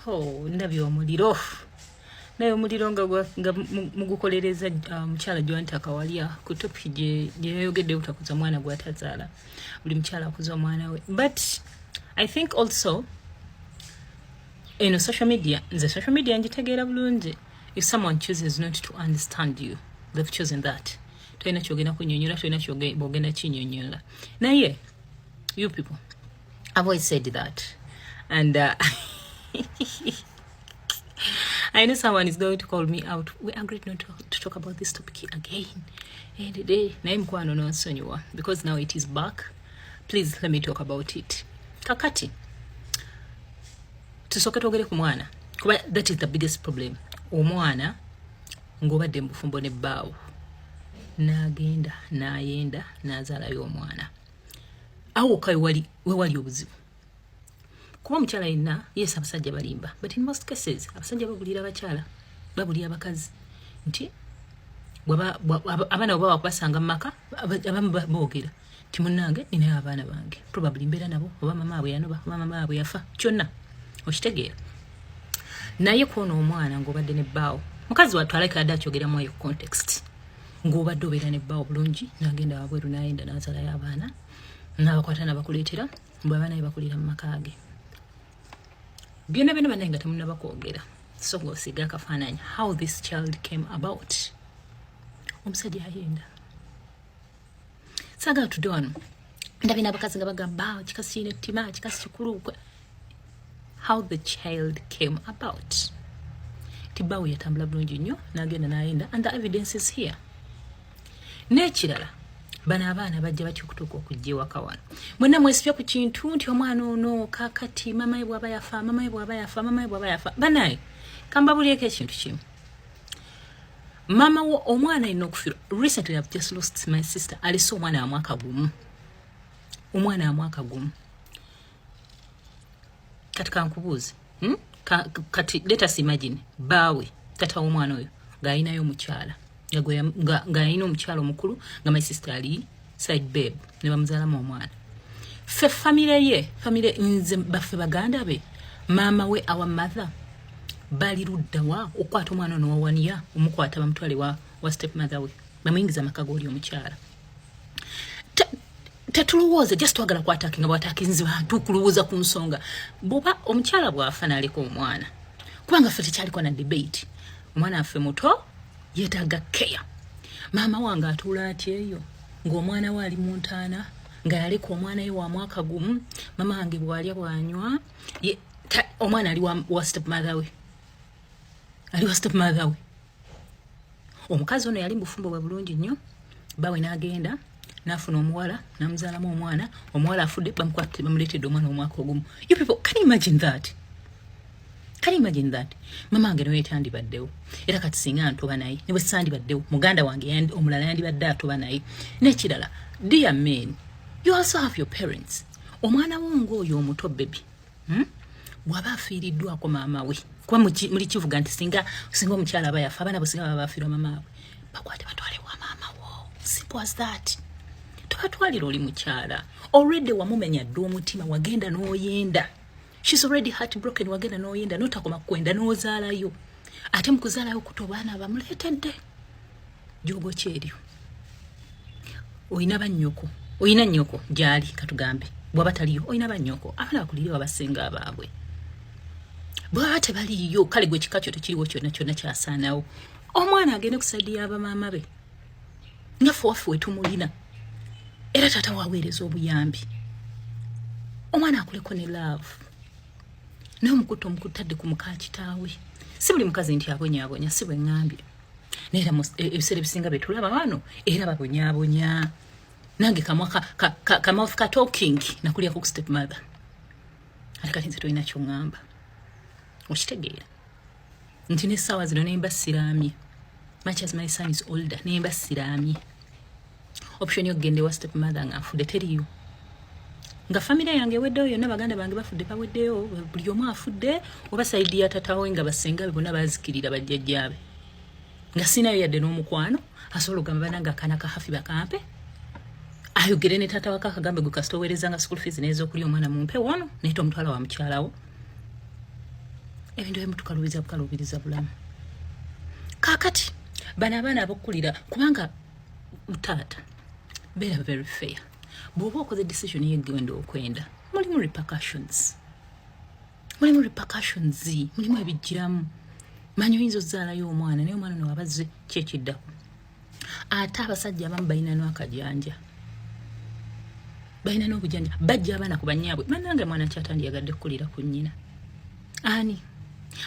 Oh, ndabye omuliro. Naye omuliro nga mugukolereza mukyala Joanita Kawalya ku topic gye yayogedde butakuza mwana gwatazaala. Buli mukyala akuza omwana we. But I think also social media njitegeera bulungi. If someone chooses not to understand you, they've chosen that. Toyina kyogenda kunnyonnyola, toyina kyogenda kinnyonnyola. Naye, you people, I've always said that. And I know someone is going to call me out. We agreed not to talk about this topic again. Because now it is back. Please let me talk about it. Kakati. Tusoke twogere ku mwana. Kuba that is the biggest problem. Omwana ng'obadde mu bufumbo ne bbaawo. N'agenda, n'ayenda, n'azaalayo omwana. Awo kay we wali obuzibu. Kuba mukyala yenna yes abasajja balimba, but in most cases abasajja babulira abakyala, babulira abakazi. Nti abaana baba bakubasanga mu maka abamu boogera ti munnange ninayo abaana bange, probably mbeera nabo oba mama abwe yanoba oba mama abwe yafa, kyonna okitegeera. Naye kuona omwana ng'obadde ne bbaawo, mukazi wattu alabika adde akyogeramu eyo context, ng'obadde obeera ne bbaawo bulungi, n'agenda wabweru n'ayenda n'azaalayo abaana n'abakwata n'abakuleetera mbwe abaana be bakulira mu maka ge. Byonna byonna banaye nga temunnaba kwogera, so ng'osiga akafaananyi how this child came about. Omusajja ayenda. Saagala tudde wano ndabye n'abakazi nga bagamba kikasi kirina ettima, kikasi kikulu. How the child came about. Tibawe yatambula bulungi nnyo n'agenda n'ayenda, and the evidence is here. N'ekirala bano abaana bajja bakyukutuuka okujja ewaka wano. Mwenna mwesibya ku kintu nti omwana ono kaakati mama we bw'aba yafa, mama we bw'aba yafa, mama we bw'aba yafa. Banaye kambabulyeko ekintu kimu. Mama wo omwana alina okufiirwa. Recently I've just lost my sister. Alese omwana wa mwaka gumu. Omwana wa mwaka gumu. Kati kankubuuze. Kati let us imagine baawe tata w'omwana oyo ng'alinayo omukyala. Ng'alina omukyala omukulu nga my sister ali side babe ne bamuzaalamu omwana. Ffe famire nze baffe baganda be maama we our mother bali ludda wa okwata omwana ono wawaniya omukwata bamutwale wa step mother we bamuyingiza amaka g'oli omukyala. Tetulowooza just twagala kwatakinga bwatakinzi bantu kulowooza ku nsonga. Bw'oba omukyala bw'afa n'aleka omwana, kubanga ffe tekyaliko na debate, omwana affe muto yeetaaga care. Maama wange atuula atya eyo ng'omwana we ali mu ntaana nga yaleka omwana we wa mwaka gumu, mama wange bw'alya bw'anywa, omwana ali wa step mother we. Ali wa step mother we. Omukazi ono yali mu bufumbo bwe bulungi nnyo, bawe n'agenda n'afuna omuwala n'amuzaalamu omwana, omuwala afudde bamukwatire bamuleetedde omwana omwaka ogumu. You people, can you imagine that? Can you imagine that? Mama wange nawe yatandibaddewo. Era kati singa ntoba naye, ne bwe sandibaddewo, muganda wange omulala yandibadde atoba naye. N'ekirala, dear men, you also have your parents. Omwana wo ng'oyo omuto baby. Bw'aba afiiriddwako maama we. Kuba muli kivuga nti singa omukyala aba yafa, abaana bo singa baba bafiirwa maama we. Bakwate batwale wa maama wo. Simple as that. Tobatwalira oli mukyala. Already wamumenya dda omutima, wagenda n'oyenda. She's already heartbroken, wagenda n'oyenda, n'otakoma kwenda n'ozaalayo. Ate mu kuzaalayo kuto baana bamuleetedde. Jogo kyeryo. Oyina bannyoko. Oyina nnyoko gy'ali katugambe. Bw'aba taliyo, oyina bannyoko. Abaana bakulira abasinga abaabwe. Bw'aba tebaliyo, kale gwe kika kyo tekiriwo kyonna kyasaanawo. Omwana agende ku sayidi y'abamaama be. Ngaffe waffe we tumulina. Era taata waaweereza obuyambi. Omwana akuleko ne love. Naye omukutadde ku muka kitaawe. Si buli mukazi nti abonyaabonya, si bwe ŋŋambye. Naye era ebiseera ebisinga bye tulaba wano era babonyaabonya. Nange kamouth ka talking nakulyako ku step mother. Ate kati nze tolina ky'oŋŋamba. Okitegeera. Nti n'essaawa zino nemba siraamye. Much as my son is older, nemba siraamye. Option y'okugenda ewa step mother nga nfudde teriyo. Nga famire yange eweddeyo yonna baganda bange bafudde baweddeyo, buli omu afudde, oba sayidi ya tatawe nga basenga be bonna baazikirira bajjajjaabe. Nga sinayo yadde n'omukwano asobola okugamba banange akaana ka Haffy bakampe. Ayogere ne taata waka akagambe gwe kasita oweerezanga school fees n'ez'okulya omwana mumpe wano naye tomutwala wa mukyalawo. ebintu ebimu tukalubiriza bulamu. Kakati bana abaana abakulira kubanga mutaata beera very fair. Bw'oba okoze decision y'egenda okwenda mulimu repercussions. Mulimu ebijjiramu. Manyi oyinza ozaalayo omwana naye omwana newabazze kyekiddako. Ate abasajja abamu balina n'akajanja. Balina n'obujanja. Bajja abaana ku bannyaabwe. Bannange mwana kyatandiyagadde kukulira ku nnyina. Ani?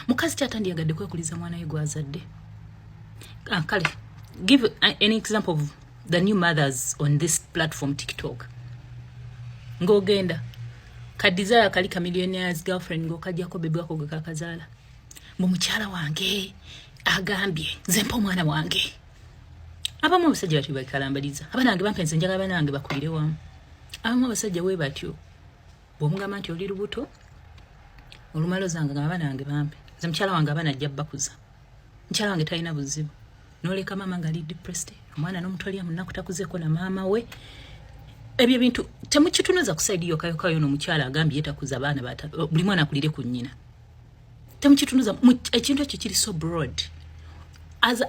Mukazi kyatandiyagadde kwekuliza mwana we gwazadde. Kale, give an example of the new mothers on this platform TikTok. Ng'ogenda. Kadizaya kali millionaire's girlfriend ng'okajjako bebe wako gwe kakazaala. Mu mukyala wange agambye nze mpa omwana wange. Abamu abasajja batyo bakalambaliza. Abanange bampenze njagala banange bakulire wamu. Abamu abasajja we batyo. Bw'omugamba nti oli lubuto olumalo zange nga abanange bampe. Nze mukyala wange abana ajja bakuza. Mukyala wange talina buzibu. N'oleka mama nga ali depressed. Omwana n'omutwalira mu nnaku takuzeeko na maama we. Ebyo bintu temukitunuza kusaidi yokayokayo n'omukyala agambye yetakuza abaana buli mwana akulire ku nnyina. Temukitunuza ekintu ekyo kiri so broad. As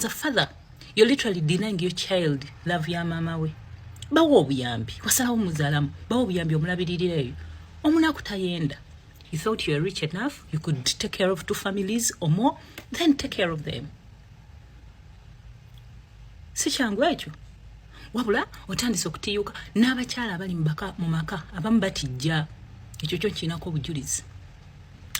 a father, you're literally denying your child love ya mama we. Bawo obuyambi. Wasalawo muzaalamu. Bawo obuyambi omulabiririra eyo. Omunaku tayenda. You thought you were rich enough, you could take care of 2 families or more, then take care of them. Si kyangu ekyo. Wabula otandise okutiyuka n'abakyala abali mu maka abamu batijja. Ekyo kyo kinako obujulizi.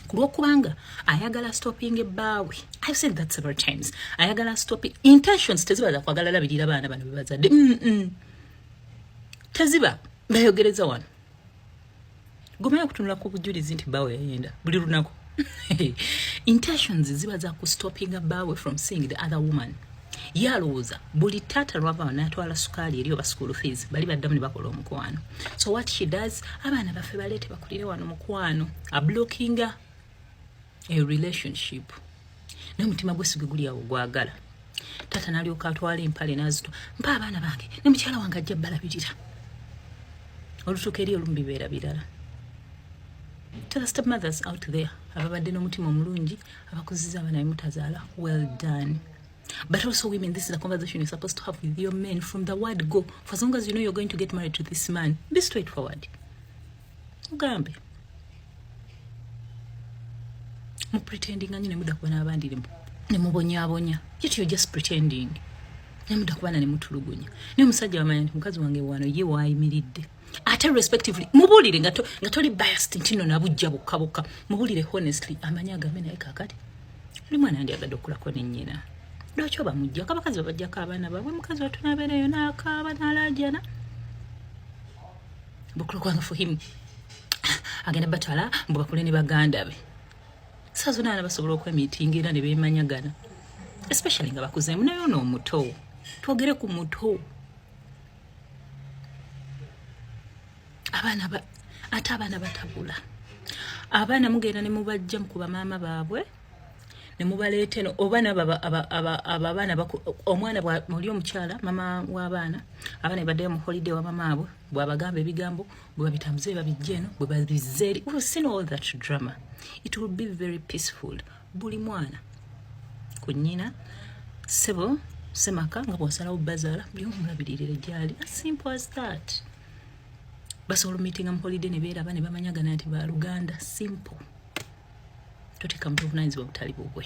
Kulwokubanga ayagala stopping ebbaawe. I've said that several times. Ayagala stopping. Intentions teziba za kwagala labirira baana bano bebazadde. Teziba bayogereza wano. Gomaya kutunula ku bujulizi nti bbaawe yayenda buli lunaku. Intentions ziba za ku stopping ebbaawe from seeing the other woman. Yalowooza buli taata lwava n'atwala sukaali eri oba school fees bali baddamu ne bakola omukwano. So what she does, abaana baffe baleete bakulire wano mukwano, a blocking a relationship. N'omutima gw'esige guli awo gwagala. Taata n'alyoka atwala empale n'azito mpa abaana bange ne mukyala wange ajja balabirira. Olutuuka eri olumu bibeera birala. To the stepmothers out there, ababadde n'omutima omulungi abakuziza abaana bemutazaala, well done. But also women, this is a conversation you're supposed to have with your men from the word go. For as long as you know you're going to get married to this man, be straightforward. Ugambe. Mu pretending anyi nemuda kuba n'abandi ne mubonyabonya. Yet you're just pretending. Nemuda kuba ne mutulugunya. Ne musajja wamanya nti mukazi wange wano ye waayimiridde. Ate respectively, mubulire nga toli biased ntino nabujja bukkabuka. Mubulire honestly, amanya agambe naye kakati. Oli mwana andiyagadde okulako ne nnyina. Lwaki oba mujja abakazi babajjako abaana baabwe mukazi wattu n'abeerayo n'akaaba n'alaajana. Bukulu kwange for him agenda batwala mbu bakule ne baganda be. Saa zonna abaana basobola okwemiitingira ne beemanyagana, especially nga bakuzeemu naye ono omuto. Twogere ku muto. Ate abaana batabula. Abaana mugenda ne mubajja mukuba maama baabwe ne mubaleete no obaana abaana omwana bw'oli omukyala mama w'abaana abaana baddeyo mu holiday wa mama abwe bw'abagamba ebigambo bwe babitambuze babijja eno bwe babizza eri. We've seen all that drama. It will be very peaceful. Buli mwana ku nnyina ssebo semaka nga bw'osalawo bazaala buli omulabiririre gyali. As simple as that. Basobola meetinga mu holiday ne beeraba ne bamanyagana nti ba Luganda. Simple. Toteeka mu buvunaanyizibwa butali bubwe.